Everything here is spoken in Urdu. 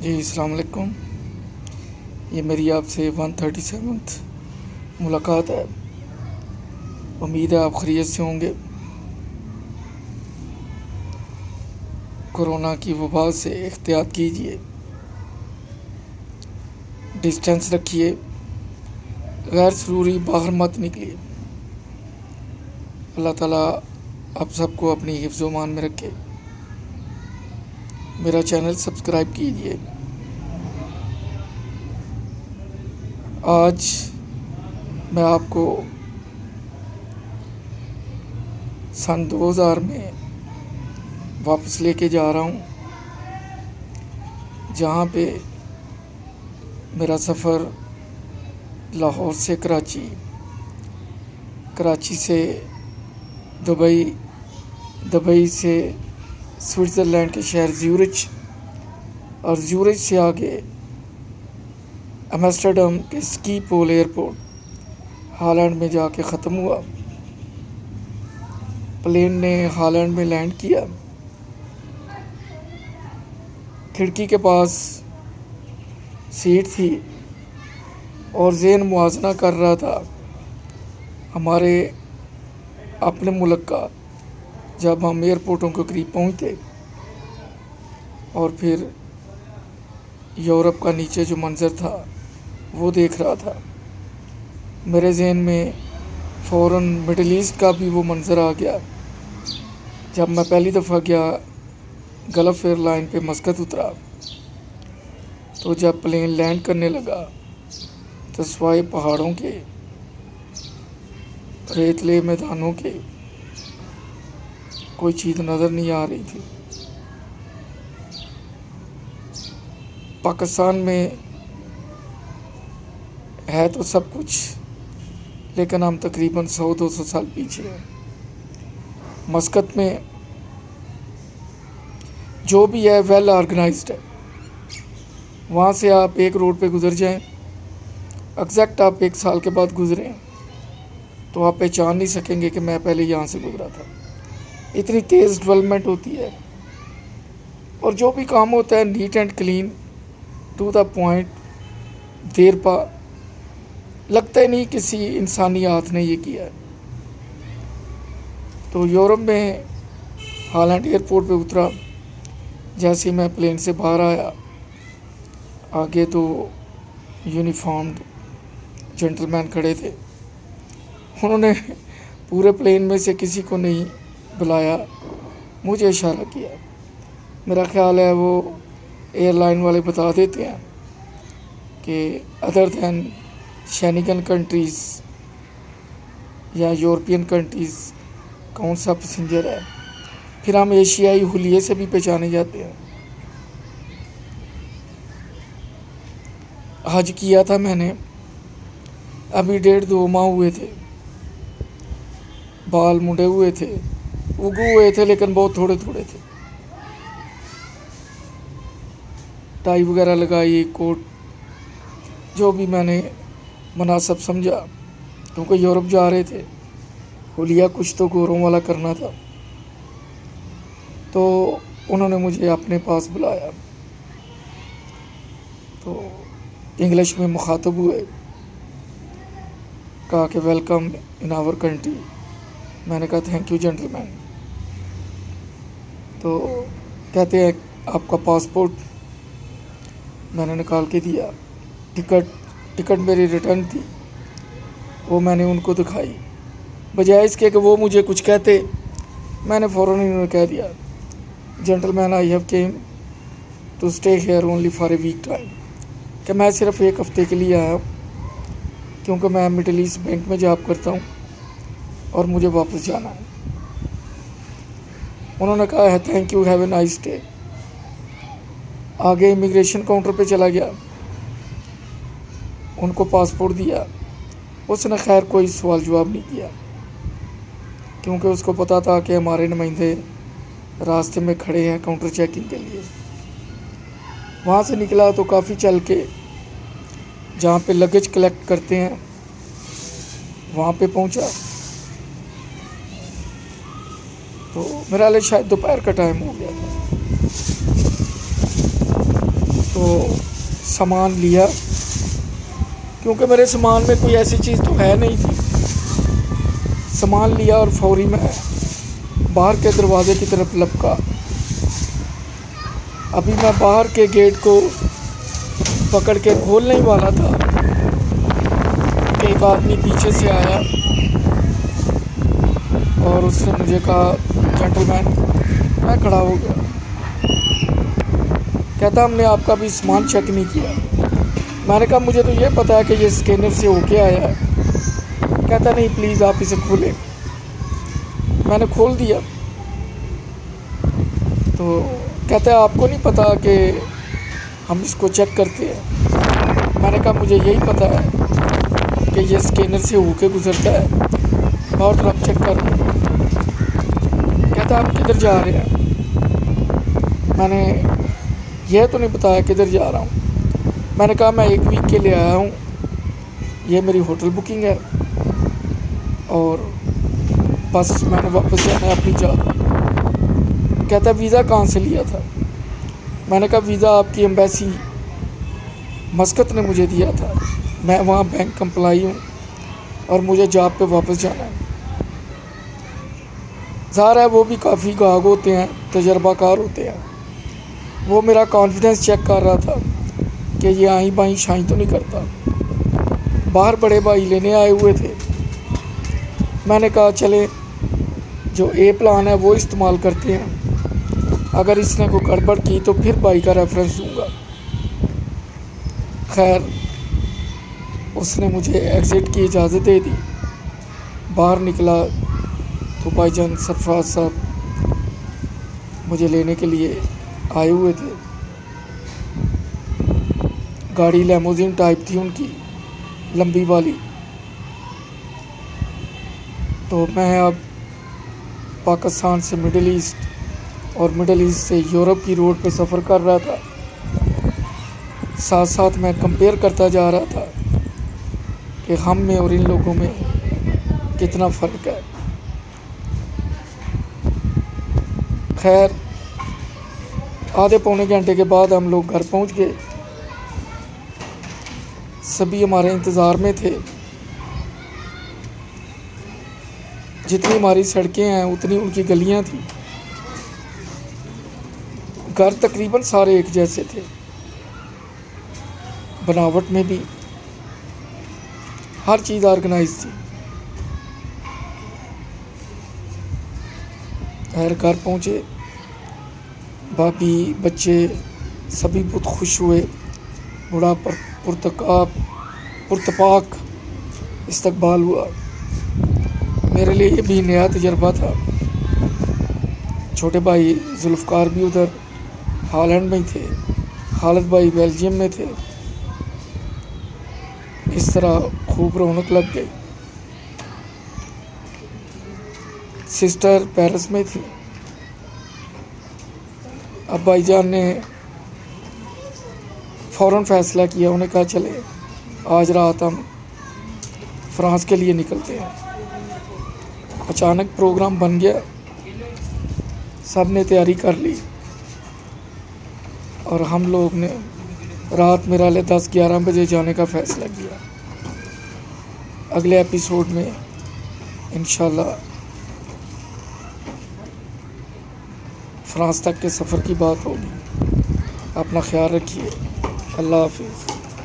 جی السلام علیکم. یہ میری آپ سے 137 ملاقات ہے. امید ہے آپ خیریت سے ہوں گے. کورونا کی وبا سے احتیاط کیجیے، ڈسٹینس رکھیے، غیر ضروری باہر مت نکلیے. اللہ تعالیٰ آپ سب کو اپنی حفظ و امان میں رکھے. میرا چینل سبسکرائب کیجیے. آج میں آپ کو سن 2000 میں واپس لے کے جا رہا ہوں، جہاں پہ میرا سفر لاہور سے کراچی، کراچی سے دبئی، دبئی سے سوئٹزرلینڈ کے شہر زیورچ، اور زیورچ سے آگے ایمسٹرڈم کے سکیپول ایئرپورٹ ہالینڈ میں جا کے ختم ہوا. پلین نے ہالینڈ میں لینڈ کیا. کھڑکی کے پاس سیٹ تھی اور ذہن موازنہ کر رہا تھا ہمارے اپنے ملک کا، جب ہم ایئرپورٹوں کے قریب پہنچتے، اور پھر یورپ کا نیچے جو منظر تھا وہ دیکھ رہا تھا. میرے ذہن میں فوراً مڈل ایسٹ کا بھی وہ منظر آ گیا جب میں پہلی دفعہ گیا گلف ایئر لائن پہ مسقط اترا. تو جب پلین لینڈ کرنے لگا تو سوائے پہاڑوں کے، ریتلے میدانوں کے، کوئی چیز نظر نہیں آ رہی تھی. پاکستان میں ہے تو سب کچھ، لیکن ہم تقریباً 100-200 سال پیچھے ہیں. مسقط میں جو بھی ہے ویل آرگنائزڈ ہے. وہاں سے آپ ایک روڈ پہ گزر جائیں، ایگزیکٹ آپ 1 سال کے بعد گزریں تو آپ پہچان نہیں سکیں گے کہ میں پہلے یہاں سے گزرا تھا. اتنی تیز ڈیولپمنٹ ہوتی ہے، اور جو بھی کام ہوتا ہے neat and clean, to the point. دیر پا لگتا ہی نہیں کسی انسانی ہاتھ نے یہ کیا ہے. تو یورپ میں ہالینڈ ایئرپورٹ پہ اترا. جیسے میں پلین سے باہر آیا، آگے تو یونیفارمڈ جینٹل مین کھڑے تھے. انہوں نے پورے پلین میں سے کسی کو نہیں بلایا، مجھے اشارہ کیا. میرا خیال ہے وہ ایئر لائن والے بتا دیتے ہیں کہ ادر دین شینگن کنٹریز یا یورپین کنٹریز کون سا پیسنجر ہے. پھر ہم ایشیائی حلیے سے بھی پہچانے جاتے ہیں. حج کیا تھا میں نے، ابھی 1.5-2 ماہ ہوئے تھے. بال مڈے ہوئے تھے، اگو ہوئے تھے، لیکن بہت تھوڑے تھوڑے تھے. ٹائی وغیرہ لگائی، کوٹ، جو بھی میں نے مناسب سمجھا، کیونکہ یورپ جا رہے تھے، حلیہ کچھ تو گوروں والا کرنا تھا. تو انہوں نے مجھے اپنے پاس بلایا، تو انگلش میں مخاطب ہوئے، کہا کہ ویلکم ان آور کنٹری. میں نے کہا تھینک یو جینٹل مین. تو کہتے ہیں آپ کا پاسپورٹ. میں نے نکال کے دیا. ٹکٹ میری ریٹرن تھی، وہ میں نے ان کو دکھائی. بجائے اس کے کہ وہ مجھے کچھ کہتے، میں نے فوراً انہوں نے کہہ دیا gentleman I have came to stay here only for a week time, کہ میں صرف 1 ہفتے کے لیے آیا ہوں، کیونکہ میں مڈل ایسٹ بینک میں جاب کرتا ہوں اور مجھے واپس جانا ہے. انہوں نے کہا ہے thank you, have a nice day. آگے امیگریشن کاؤنٹر پہ چلا گیا، ان کو پاسپورٹ دیا. اس نے خیر کوئی سوال جواب نہیں کیا، کیونکہ اس کو پتہ تھا کہ ہمارے نمائندے راستے میں کھڑے ہیں کاؤنٹر چیکنگ کے لیے. وہاں سے نکلا تو کافی چل کے جہاں پہ لگیج کلیکٹ کرتے ہیں وہاں پہ پہنچا. تو میرا حال شاید دوپہر کا ٹائم ہو گیا تھا. تو سامان لیا، کیونکہ میرے سامان میں کوئی ایسی چیز تو ہے نہیں تھی. سامان لیا اور فوری میں باہر کے دروازے کی طرف لپکا. ابھی میں باہر کے گیٹ کو پکڑ کے کھولنے ہی والا تھا کہ ایک آدمی پیچھے سے آیا اور اس نے مجھے کہا جینٹل مین. میں کھڑا ہو گیا. کہتا ہم نے آپ کا بھی سامان چیک نہیں کیا. میں نے کہا مجھے تو یہ پتا ہے کہ یہ اسکینر سے ہو کے آیا ہے. کہتا نہیں پلیز آپ اسے کھولیں. میں نے کھول دیا تو کہتا ہے آپ کو نہیں پتا کہ ہم اس کو چیک کرتے ہیں. میں نے کہا مجھے یہی پتا ہے کہ یہ اسکینر سے ہو کے گزرتا ہے اور آپ چیک کر لیں. کہتا ہے آپ کدھر جا رہے ہیں. میں نے یہ تو نہیں بتایا کدھر جا رہا ہوں. میں نے کہا میں 1 ویک کے لیے آیا ہوں, یہ میری ہوٹل بکنگ ہے اور بس میں نے واپس جانا ہے اپنی جگہ. کہتا ویزا کہاں سے لیا تھا. میں نے کہا ویزا آپ کی ایمبیسی مسقط نے مجھے دیا تھا. میں وہاں بینک امپلائی ہوں اور مجھے جاب پہ واپس جانا ہے. ظاہر ہے وہ بھی کافی گاگ ہوتے ہیں, تجربہ کار ہوتے ہیں. وہ میرا کانفیڈنس چیک کر رہا تھا کہ یہ آئیں بائیں شائیں تو نہیں کرتا. باہر بڑے بھائی لینے آئے ہوئے تھے. میں نے کہا چلے جو اے پلان ہے وہ استعمال کرتے ہیں, اگر اس نے کوئی گڑبڑ کی تو پھر بھائی کا ریفرنس دوں گا. خیر اس نے مجھے ایگزٹ کی اجازت دے دی. باہر نکلا تو بھائی جان سرفراز صاحب مجھے لینے کے لیے آئے ہوئے تھے. گاڑی لیموزین ٹائپ تھی ان کی, لمبی والی. تو میں اب پاکستان سے مڈل ایسٹ اور مڈل ایسٹ سے یورپ کی روڈ پہ سفر کر رہا تھا. ساتھ ساتھ میں کمپیئر کرتا جا رہا تھا کہ ہم میں اور ان لوگوں میں کتنا فرق ہے. خیر آدھے پونے گھنٹے کے بعد ہم لوگ گھر پہنچ گئے. سبھی ہمارے انتظار میں تھے. جتنی ہماری سڑکیں ہیں اتنی ان کی گلیاں تھیں. گھر تقریباً سارے ایک جیسے تھے, بناوٹ میں بھی ہر چیز آرگنائز تھی. خیر گھر پہنچے, بھابھی بچے سبھی بہت خوش ہوئے. بڑا پرتپاک استقبال ہوا. میرے لیے یہ بھی نیا تجربہ تھا. چھوٹے بھائی ذوالفقار بھی ادھر ہالینڈ میں تھے, خالد بھائی بیلجیم میں تھے. اس طرح خوب رونق لگ گئی. سسٹر پیرس میں تھی. اب بھائی جان نے فوراً فیصلہ کیا, انہیں کہا چلے آج رات ہم فرانس کے لیے نکلتے ہیں. اچانک پروگرام بن گیا, سب نے تیاری کر لی اور ہم لوگ نے رات میرا لے 10-11 بجے جانے کا فیصلہ کیا. اگلے ایپیسوڈ میں انشاءاللہ فرانس تک کے سفر کی بات ہوگی. اپنا خیال رکھیے. اللہ حافظ.